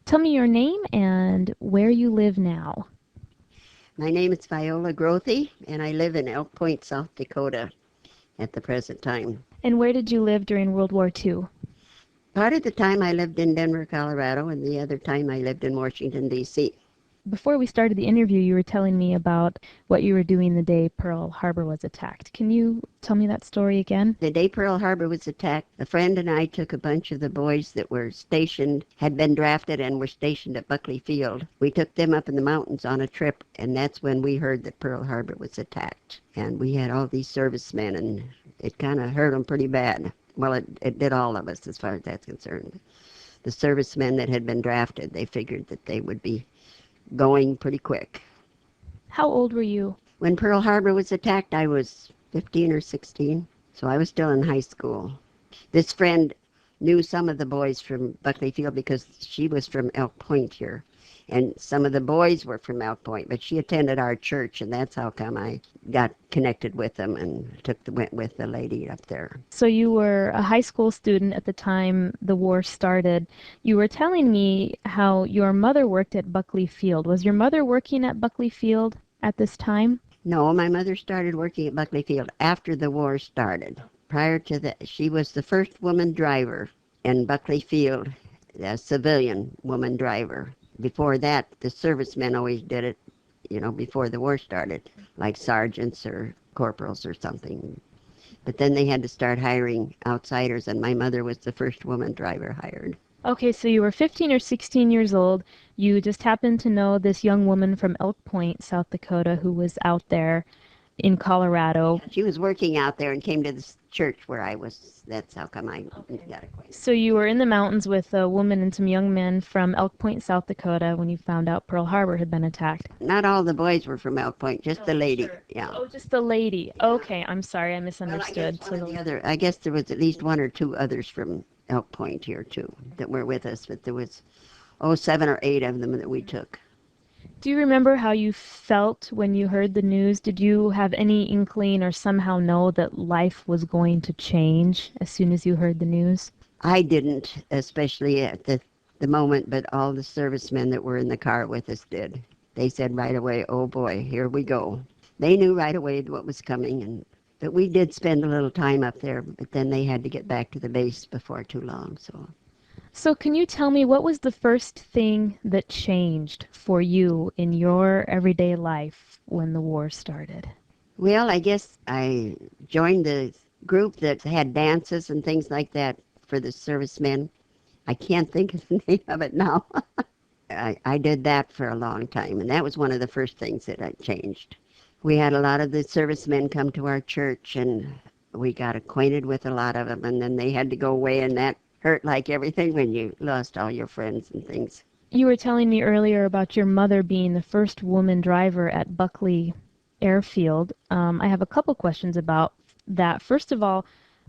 Tell me your name and where you live now. My name is Viola Grothy, and I live in Elk Point, South Dakota at the present time. And where did you live during World War II? Part of the time I lived in Denver, Colorado, and the other time I lived in Washington, D.C. Before we started the interview, you were telling me about what you were doing the day Pearl Harbor was attacked. Can you tell me that story again? The day Pearl Harbor was attacked, a friend and I took a bunch of the boys that were stationed, had been drafted and were stationed at Buckley Field. We took them up in the mountains on a trip, and that's when we heard that Pearl Harbor was attacked. And we had all these servicemen, and it kind of hurt them pretty bad. Well, it did all of us as far as that's concerned. The servicemen that had been drafted, they figured that they would be going pretty quick. How old were you? When Pearl Harbor was attacked, I was 15 or 16, so I was still in high school. This friend knew some of the boys from Buckley Field because she was from Elk Point here, and some of the boys were from Elk Point, but she attended our church, and that's how come I got connected with them and went with the lady up there. So you were a high school student at the time the war started. You were telling me how your mother worked at Buckley Field. Was your mother working at Buckley Field at this time? No, my mother started working at Buckley Field after the war started. Prior to that, she was the first woman driver in Buckley Field, a civilian woman driver. Before that, the servicemen always did it, before the war started, like sergeants or corporals or something. But then they had to start hiring outsiders, and my mother was the first woman driver hired. Okay, so you were 15 or 16 years old. You just happened to know this young woman from Elk Point, South Dakota, who was out there in Colorado. She was working out there and came to the church where I was. That's how come I got acquainted. So you were in the mountains with a woman and some young men from Elk Point, South Dakota, when you found out Pearl Harbor had been attacked. Not all the boys were from Elk Point, just the lady. Sure. Yeah. Oh, just the lady. Okay, I'm sorry, I misunderstood. I guess there was at least one or two others from Elk Point here too that were with us, but there was 7 or 8 of them that we took. Do you remember how you felt when you heard the news? Did you have any inkling or somehow know that life was going to change as soon as you heard the news? I didn't, especially at the moment, but all the servicemen that were in the car with us did. They said right away, "Oh boy, here we go." They knew right away what was coming, but we did spend a little time up there, but then they had to get back to the base before too long, so. So can you tell me what was the first thing that changed for you in your everyday life when the war started? Well, I guess I joined the group that had dances and things like that for the servicemen. I can't think of the name of it now. I did that for a long time, and that was one of the first things that I changed. We had a lot of the servicemen come to our church, and we got acquainted with a lot of them, and then they had to go away, and that hurt like everything when you lost all your friends and things. You were telling me earlier about your mother being the first woman driver at Buckley Airfield. I have a couple questions about that. First of all,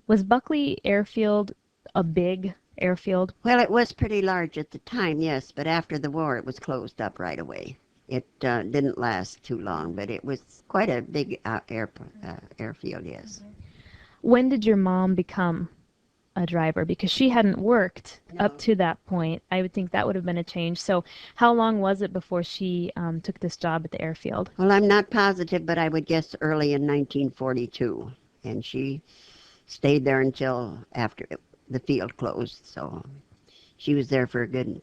was Buckley Airfield a big airfield? Well, it was pretty large at the time, yes, but after the war it was closed up right away. It didn't last too long, but it was quite a big airfield, yes. When did your mom become a driver? Because she hadn't worked up to that point. I would think that would have been a change. So how long was it before she took this job at the airfield? Well, I'm not positive, but I would guess early in 1942, and she stayed there until after the field closed, so she was there for a good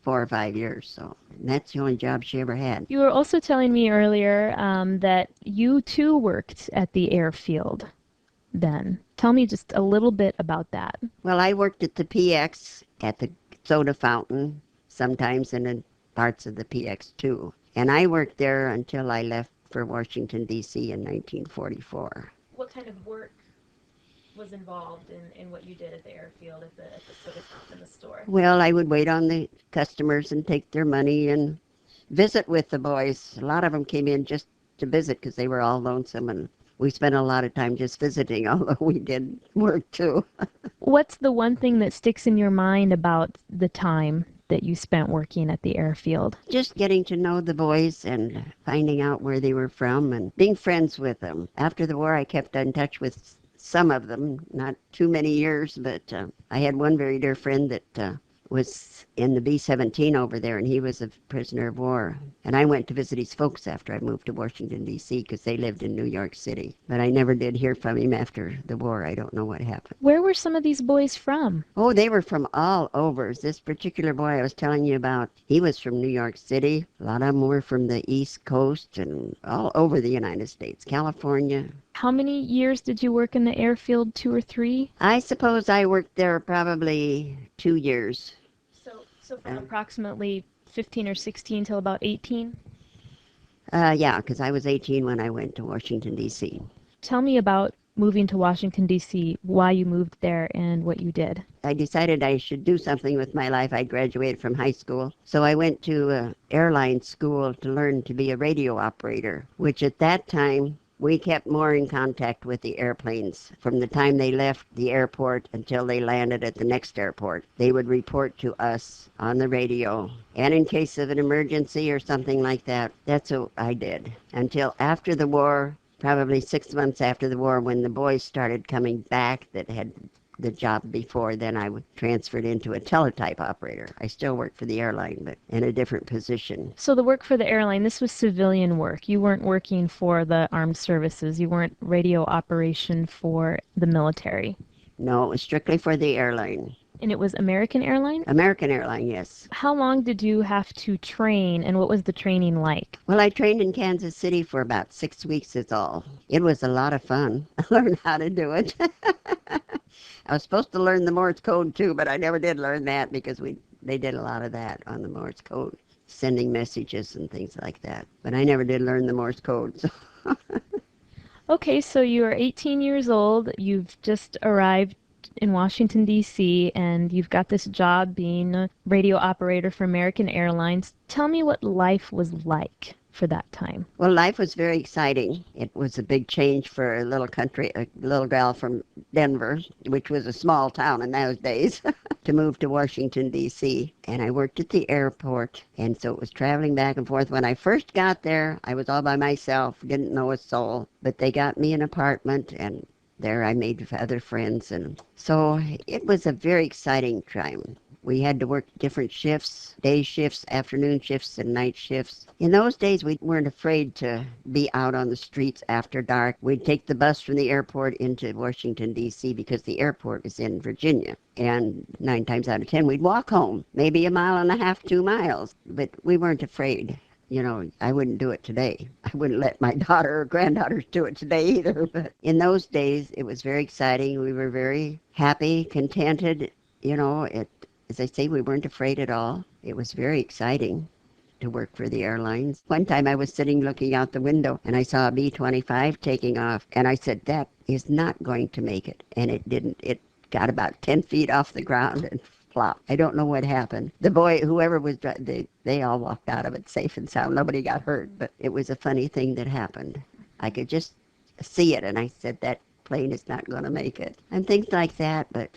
4 or 5 years, so that's the only job she ever had. You were also telling me earlier that you too worked at the airfield then. Tell me just a little bit about that. Well, I worked at the PX, at the soda fountain, sometimes in parts of the PX too. And I worked there until I left for Washington, D.C. in 1944. What kind of work was involved in what you did at the airfield, at the soda fountain in the store? Well, I would wait on the customers and take their money and visit with the boys. A lot of them came in just to visit because they were all lonesome, and we spent a lot of time just visiting, although we did work too. What's the one thing that sticks in your mind about the time that you spent working at the airfield? Just getting to know the boys and finding out where they were from and being friends with them. After the war, I kept in touch with some of them, not too many years, but I had one very dear friend that was in the B-17 over there, and he was a prisoner of war. And I went to visit his folks after I moved to Washington, D.C., because they lived in New York City. But I never did hear from him after the war. I don't know what happened. Where were some of these boys from? Oh, they were from all over. This particular boy I was telling you about, he was from New York City. A lot of them were from the East Coast and all over the United States, California. How many years did you work in the airfield? 2 or 3? I suppose I worked there probably 2 years. So from approximately 15 or 16 till about 18? Yeah, because I was 18 when I went to Washington, D.C. Tell me about moving to Washington, D.C., why you moved there and what you did. I decided I should do something with my life. I graduated from high school. So I went to airline school to learn to be a radio operator, which at that time we kept more in contact with the airplanes. From the time they left the airport until they landed at the next airport, they would report to us on the radio. And in case of an emergency or something like that, that's what I did. Until after the war, probably 6 months after the war, when the boys started coming back that had the job before, then I was transferred into a teletype operator. I still work for the airline, but in a different position. So the work for the airline, this was civilian work. You weren't working for the armed services. You weren't radio operation for the military. No, it was strictly for the airline. And it was American Airlines? American Airline, yes. How long did you have to train, and what was the training like? Well, I trained in Kansas City for about 6 weeks is all. It was a lot of fun. I learned how to do it. I was supposed to learn the Morse code too, but I never did learn that because they did a lot of that on the Morse code, sending messages and things like that. But I never did learn the Morse code. So. Okay, so you are 18 years old. You've just arrived in Washington, D.C., and you've got this job being a radio operator for American Airlines. Tell me what life was like for that time. Well, life was very exciting. It was a big change for a little gal from Denver, which was a small town in those days, to move to Washington, D.C. And I worked at the airport, and so it was traveling back and forth. When I first got there, I was all by myself, didn't know a soul, but they got me an apartment, and there I made other friends. And so it was a very exciting time. We had to work different shifts, day shifts, afternoon shifts, and night shifts. In those days, we weren't afraid to be out on the streets after dark. We'd take the bus from the airport into Washington, D.C., because the airport is in Virginia. And 9 times out of 10, we'd walk home, maybe 1.5 miles, 2 miles. But we weren't afraid. You know, I wouldn't do it today. I wouldn't let my daughter or granddaughters do it today either. But in those days, it was very exciting. We were very happy, contented. You know, as I say, we weren't afraid at all. It was very exciting to work for the airlines. One time I was sitting looking out the window and I saw a B-25 taking off. And I said, that is not going to make it. And it didn't. It got about 10 feet off the ground and flopped. I don't know what happened. The boy, whoever was driving, they all walked out of it safe and sound. Nobody got hurt. But it was a funny thing that happened. I could just see it. And I said, that plane is not going to make it, and things like that. But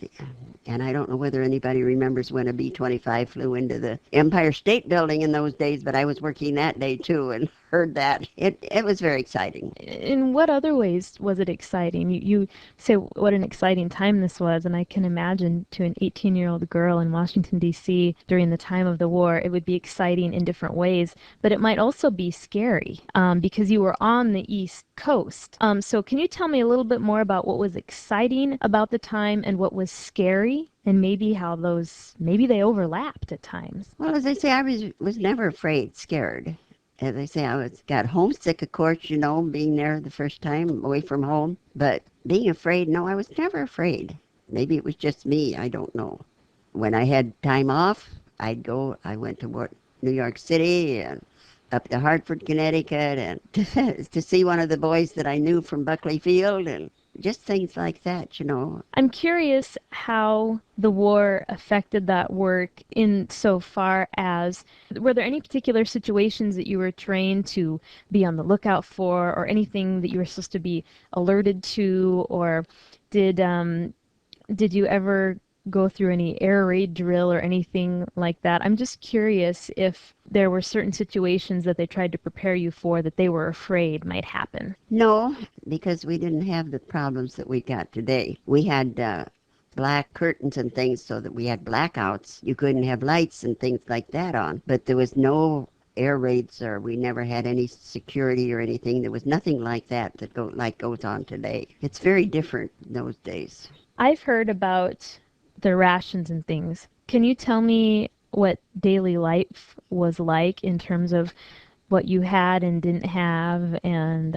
and I don't know whether anybody remembers when a B-25 flew into the Empire State Building in those days, but I was working that day too and heard that. It was very exciting. In what other ways was it exciting? You say what an exciting time this was, and I can imagine to an 18-year-old girl in Washington, D.C. during the time of the war, it would be exciting in different ways, but it might also be scary because you were on the East Coast. So can you tell me a little bit more about what was exciting about the time and what was scary, and maybe how maybe they overlapped at times? Well, as I say, I was never afraid, scared. As I say, got homesick, of course, you know, being there the first time away from home. But being afraid, no, I was never afraid. Maybe it was just me, I don't know. When I had time off, I went to New York City and up to Hartford, Connecticut, and to see one of the boys that I knew from Buckley Field, and just things like that, you know. I'm curious how the war affected that work in so far as, were there any particular situations that you were trained to be on the lookout for, or anything that you were supposed to be alerted to, or did you ever go through any air raid drill or anything like that? I'm just curious if there were certain situations that they tried to prepare you for that they were afraid might happen. No, because we didn't have the problems that we got today. We had black curtains and things so that we had blackouts. You couldn't have lights and things like that on. But there was no air raids, or we never had any security or anything. There was nothing like that goes on today. It's very different in those days. I've heard about the rations and things. Can you tell me what daily life was like in terms of what you had and didn't have, and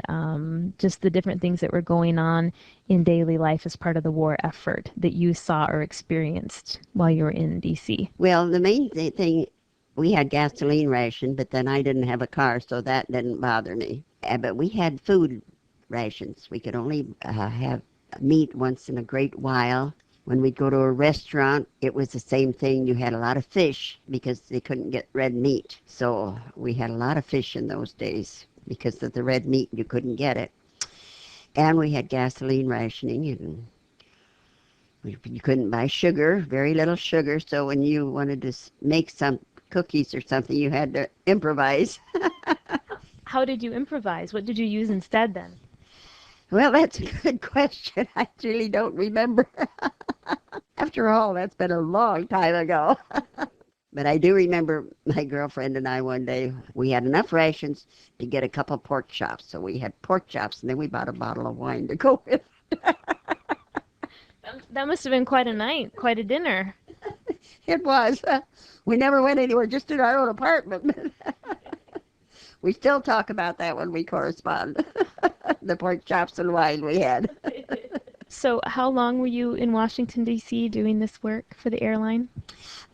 just the different things that were going on in daily life as part of the war effort that you saw or experienced while you were in DC? Well, the main thing, we had gasoline ration, but then I didn't have a car, so that didn't bother me. But we had food rations. We could only have meat once in a great while. When we'd go to a restaurant, it was the same thing. You had a lot of fish because they couldn't get red meat. So we had a lot of fish in those days because of the red meat. You couldn't get it. And we had gasoline rationing, and you couldn't buy sugar, very little sugar. So when you wanted to make some cookies or something, you had to improvise. How did you improvise? What did you use instead then? Well, that's a good question. I really don't remember. After all, that's been a long time ago. But I do remember my girlfriend and I one day, we had enough rations to get a couple pork chops. So we had pork chops, and then we bought a bottle of wine to go with. That must have been quite a night, quite a dinner. It was. We never went anywhere, just in our own apartment. We still talk about that when we correspond. The pork chops and wine we had. So how long were you in Washington, D.C. doing this work for the airline?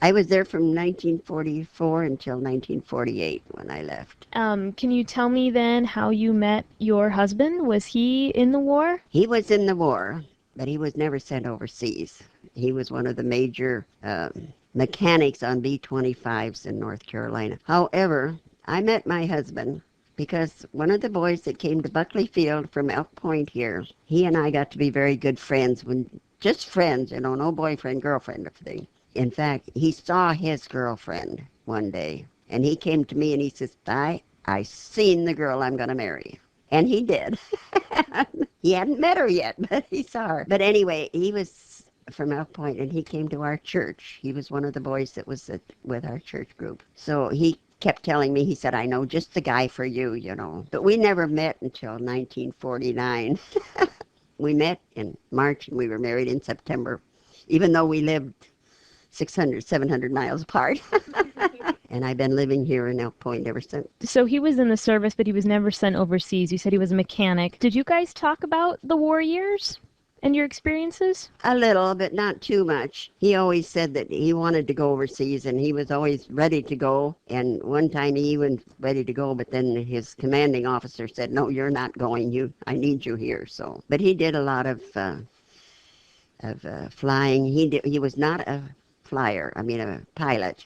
I was there from 1944 until 1948 when I left. Can you tell me then how you met your husband? Was he in the war? He was in the war, but he was never sent overseas. He was one of the major mechanics on B-25s in North Carolina. However, I met my husband because one of the boys that came to Buckley Field from Elk Point here, he and I got to be very good friends, just friends, no boyfriend, girlfriend thing. In fact, he saw his girlfriend one day, and he came to me and he says, I seen the girl I'm going to marry. And he did. He hadn't met her yet, but he saw her. But anyway, he was from Elk Point, and he came to our church. He was one of the boys that was with our church group. So he kept telling me, he said, I know just the guy for you, But we never met until 1949. We met in March, and we were married in September, even though we lived 600, 700 miles apart. And I've been living here in Elk Point ever since. So he was in the service, but he was never sent overseas. You said he was a mechanic. Did you guys talk about the war years and your experiences? A little, but not too much. He always said that he wanted to go overseas, and he was always ready to go. And one time he was ready to go, but then his commanding officer said, no, you're not going. I need you here. So, but he did a lot of flying. He was not a flyer, a pilot,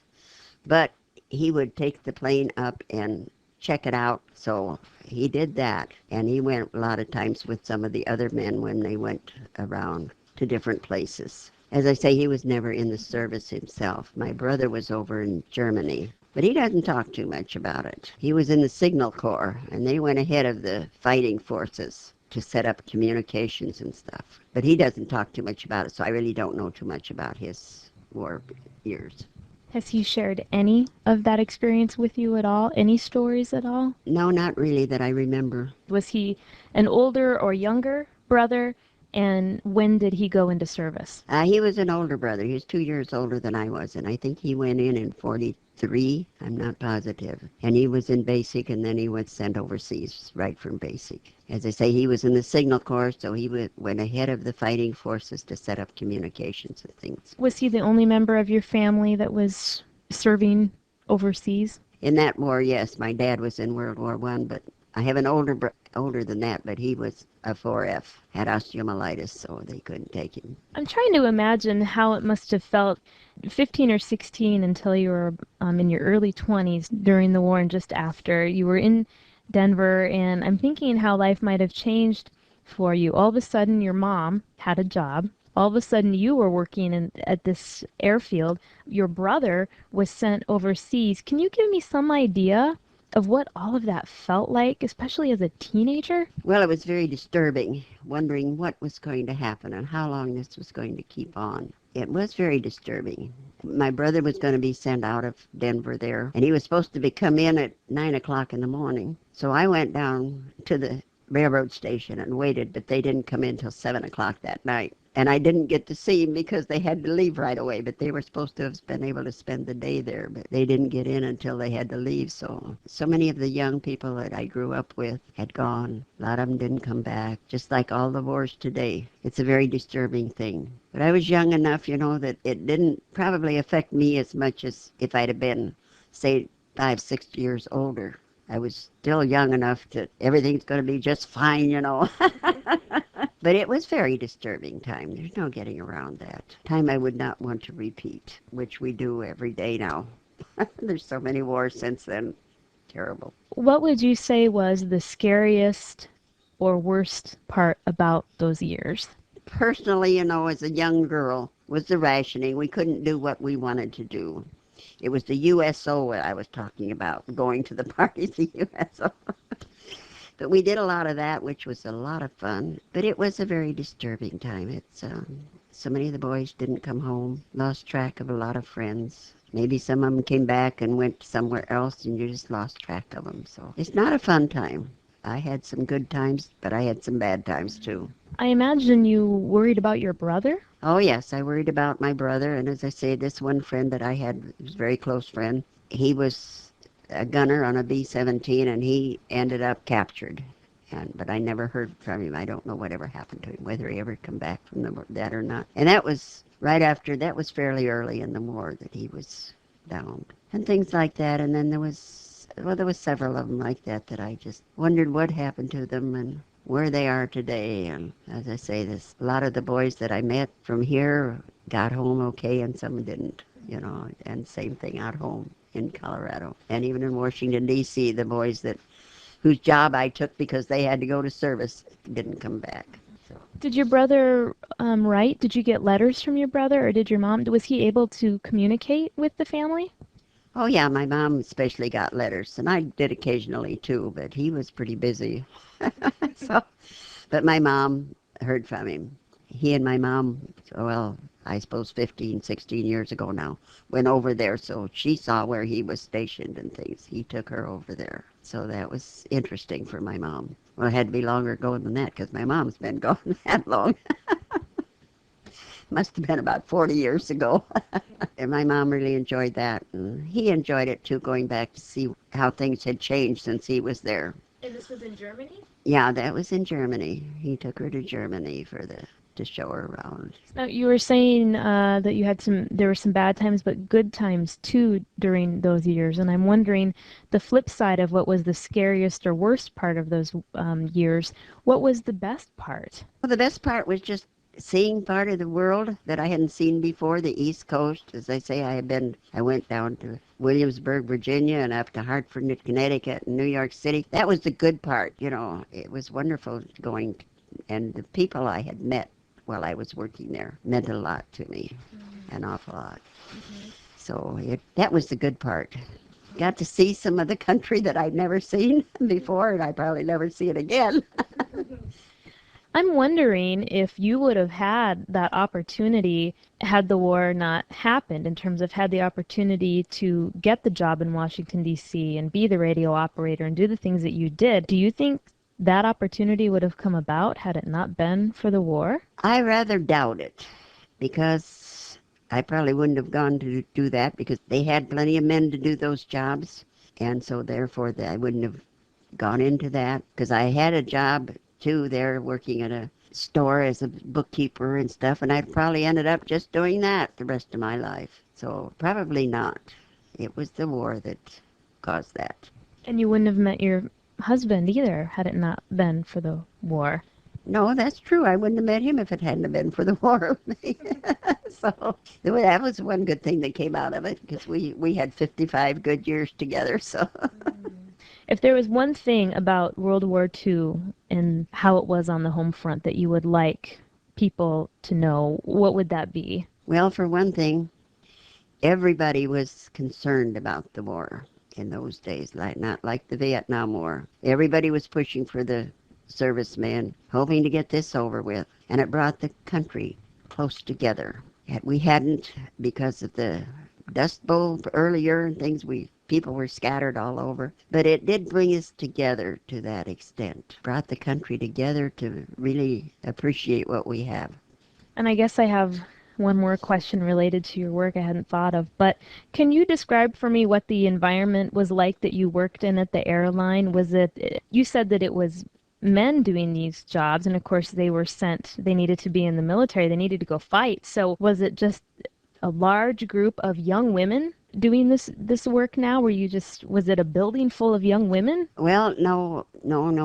but he would take the plane up and check it out. So he did that, and he went a lot of times with some of the other men when they went around to different places. As I say, he was never in the service himself. My brother was over in Germany, but he doesn't talk too much about it. He was in the Signal Corps, and they went ahead of the fighting forces to set up communications and stuff. But he doesn't talk too much about it, so I really don't know too much about his war years. Has he shared any of that experience with you at all? Any stories at all? No, not really that I remember. Was he an older or younger brother? And when did he go into service? He was an older brother. He was 2 years older than I was, and I think he went in 43. I'm not positive. And he was in basic, and then he was sent overseas right from basic. As I say, he was in the Signal Corps, so he went ahead of the fighting forces to set up communications and things. Was he the only member of your family that was serving overseas? In that war, yes. My dad was in World War I, but I have an older than that, but he was a 4F, had osteomyelitis, so they couldn't take him. I'm trying to imagine how it must have felt 15 or 16 until you were in your early 20s during the war and just after. You were in Denver, and I'm thinking how life might have changed for you. All of a sudden, your mom had a job. All of a sudden, you were working at this airfield. Your brother was sent overseas. Can you give me some idea of what all of that felt like, especially as a teenager? Well, it was very disturbing, wondering what was going to happen and how long this was going to keep on. It was very disturbing. My brother was going to be sent out of Denver there, and he was supposed to be come in at 9 o'clock in the morning. So I went down to the railroad station and waited, but they didn't come in till 7 o'clock that night. And I didn't get to see him because they had to leave right away, but they were supposed to have been able to spend the day there, but they didn't get in until they had to leave. So many of the young people that I grew up with had gone. A lot of them didn't come back, just like all the wars today. It's a very disturbing thing. But I was young enough, that it didn't probably affect me as much as if I'd have been, say, 5, 6 years older. I was still young enough that everything's going to be just fine. But it was very disturbing time. There's no getting around that. Time I would not want to repeat, which we do every day now. There's so many wars since then. Terrible. What would you say was the scariest or worst part about those years? Personally, as a young girl, was the rationing. We couldn't do what we wanted to do. It was the USO I was talking about, going to the parties, the USO. But we did a lot of that, which was a lot of fun. But it was a very disturbing time. So many of the boys didn't come home, lost track of a lot of friends. Maybe some of them came back and went somewhere else, and you just lost track of them. So it's not a fun time. I had some good times, but I had some bad times too. I imagine you worried about your brother? Oh yes, I worried about my brother, and as I say, this one friend that I had was a very close friend. He was a gunner on a B-17, and he ended up captured. But I never heard from him. I don't know whatever happened to him, whether he ever come back from that or not. And that was that was fairly early in the war that he was downed. And things like that. And then there was several of them like that I just wondered what happened to them and where they are today. And as I say, a lot of the boys that I met from here got home okay, and some didn't, and same thing out home in Colorado. And even in Washington, D.C., the boys whose job I took because they had to go to service didn't come back. So. Did your brother write? Did you get letters from your brother, or did your mom? Was he able to communicate with the family? Oh, yeah, my mom especially got letters, and I did occasionally too, but he was pretty busy. But my mom heard from him. He and my mom, well, I suppose 15, 16 years ago now, went over there, so she saw where he was stationed and things. He took her over there. So that was interesting for my mom. Well, it had to be longer ago than that, because my mom's been gone that long. Must have been about 40 years ago. And my mom really enjoyed that. And he enjoyed it, too, going back to see how things had changed since he was there. And this was in Germany? Yeah, that was in Germany. He took her to Germany to show her around. Now, you were saying that there were some bad times, but good times too during those years. And I'm wondering the flip side of what was the scariest or worst part of those years. What was the best part? Well, the best part was just seeing part of the world that I hadn't seen before, the East Coast. As I say, I went down to Williamsburg, Virginia, and up to Hartford, Connecticut, and New York City. That was the good part, It was wonderful going, and the people I had met while I was working there meant a lot to me, an awful lot. So that was the good part. Got to see some of the country that I'd never seen before, and I probably never see it again. I'm wondering if you would have had that opportunity had the war not happened, in terms of had the opportunity to get the job in Washington, D.C. and be the radio operator and do the things that you did. Do you think that opportunity would have come about had it not been for the war? I rather doubt it, because I probably wouldn't have gone to do that, because they had plenty of men to do those jobs, and so therefore I wouldn't have gone into that, because I had a job too there working at a store as a bookkeeper and stuff, and I'd probably ended up just doing that the rest of my life. So probably not. It was the war that caused that. And you wouldn't have met your husband either had it not been for the war. No, that's true. I wouldn't have met him if it hadn't been for the war with me. So that was one good thing that came out of it, because we had 55 good years together. So. If there was one thing about World War II and how it was on the home front that you would like people to know, what would that be? Well, for one thing, everybody was concerned about the war. in those days, like not like the Vietnam War. Everybody was pushing for the serviceman, hoping to get this over with, and it brought the country close together. We hadn't, because of the Dust Bowl earlier and things, people were scattered all over, but it did bring us together to that extent. Brought the country together to really appreciate what we have. And I guess I have one more question related to your work I hadn't thought of, but can you describe for me what the environment was like that you worked in at the airline? You said that it was men doing these jobs, and of course they needed to be in the military, they needed to go fight. So was it just a large group of young women doing this work now? Was it a building full of young women? Well, no.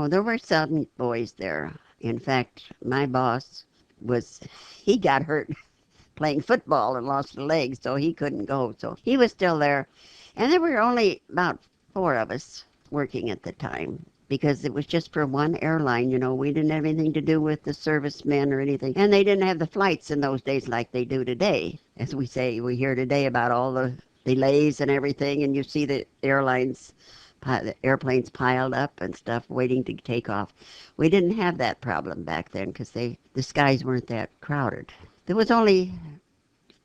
There were some boys there. In fact, my boss he got hurt playing football and lost a leg, so he couldn't go. So he was still there. And there were only about 4 of us working at the time, because it was just for one airline. We didn't have anything to do with the servicemen or anything. And they didn't have the flights in those days like they do today. As we hear today about all the delays and everything, and you see the airplanes piled up and stuff waiting to take off. We didn't have that problem back then because the skies weren't that crowded. There was only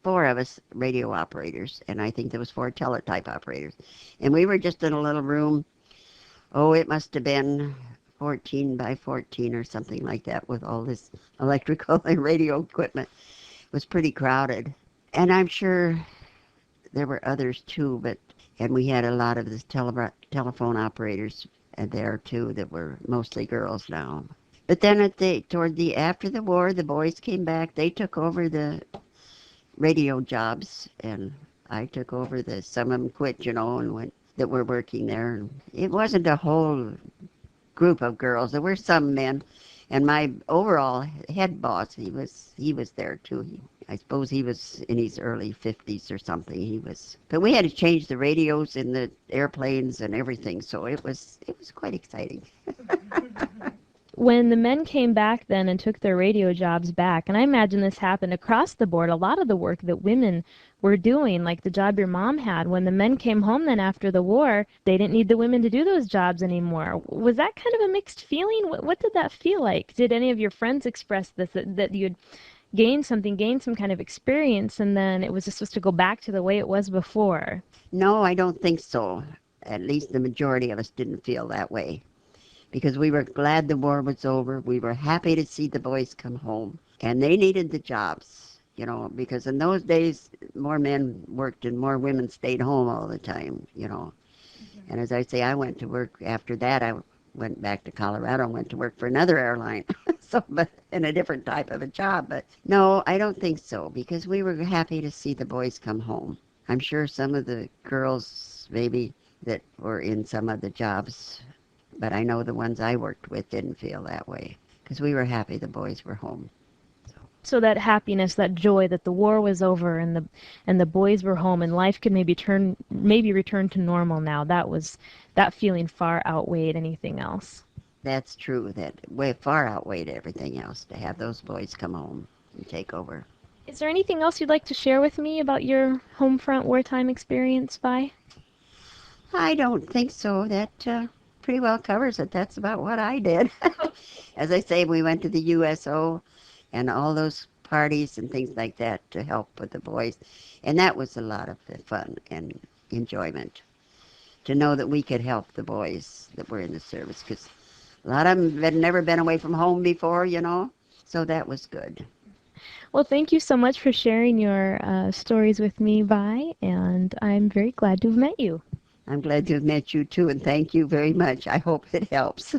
4 of us radio operators, and I think there was 4 teletype operators. And we were just in a little room. Oh, it must have been 14 by 14 or something like that, with all this electrical and radio equipment. It was pretty crowded. And I'm sure there were others too, and we had a lot of the telephone operators there too that were mostly girls now. But then after the war, the boys came back. They took over the radio jobs, and I took over some of them quit, and that were working there. It wasn't a whole group of girls. There were some men, and my overall head boss, he was there too. I suppose he was in his early 50s or something. But we had to change the radios in the airplanes and everything, so it was quite exciting. When the men came back then and took their radio jobs back, and I imagine this happened across the board, a lot of the work that women were doing, like the job your mom had, when the men came home then after the war, they didn't need the women to do those jobs anymore. Was that kind of a mixed feeling? What did that feel like? Did any of your friends express this, that you'd gained some kind of experience, and then it was just supposed to go back to the way it was before? No, I don't think so. At least the majority of us didn't feel that way, because we were glad the war was over. We were happy to see the boys come home, and they needed the jobs, because in those days, more men worked and more women stayed home all the time. And as I say, I went to work after that. I went back to Colorado and went to work for another airline, but in a different type of a job. But no, I don't think so, because we were happy to see the boys come home. I'm sure some of the girls maybe that were in some of the jobs, but I know the ones I worked with didn't feel that way, because we were happy the boys were home. So that happiness, that joy that the war was over and the boys were home and life could maybe return to normal now, that feeling far outweighed anything else. That's true. That way far outweighed everything else to have those boys come home and take over. Is there anything else you'd like to share with me about your home front wartime experience, Vi? I don't think so. That pretty well covers it. That's about what I did. As I say, we went to the USO and all those parties and things like that to help with the boys. And that was a lot of fun and enjoyment, to know that we could help the boys that were in the service, because a lot of them had never been away from home before, so that was good. Well, thank you so much for sharing your stories with me, Vi, and I'm very glad to have met you. I'm glad to have met you too, and thank you very much. I hope it helps.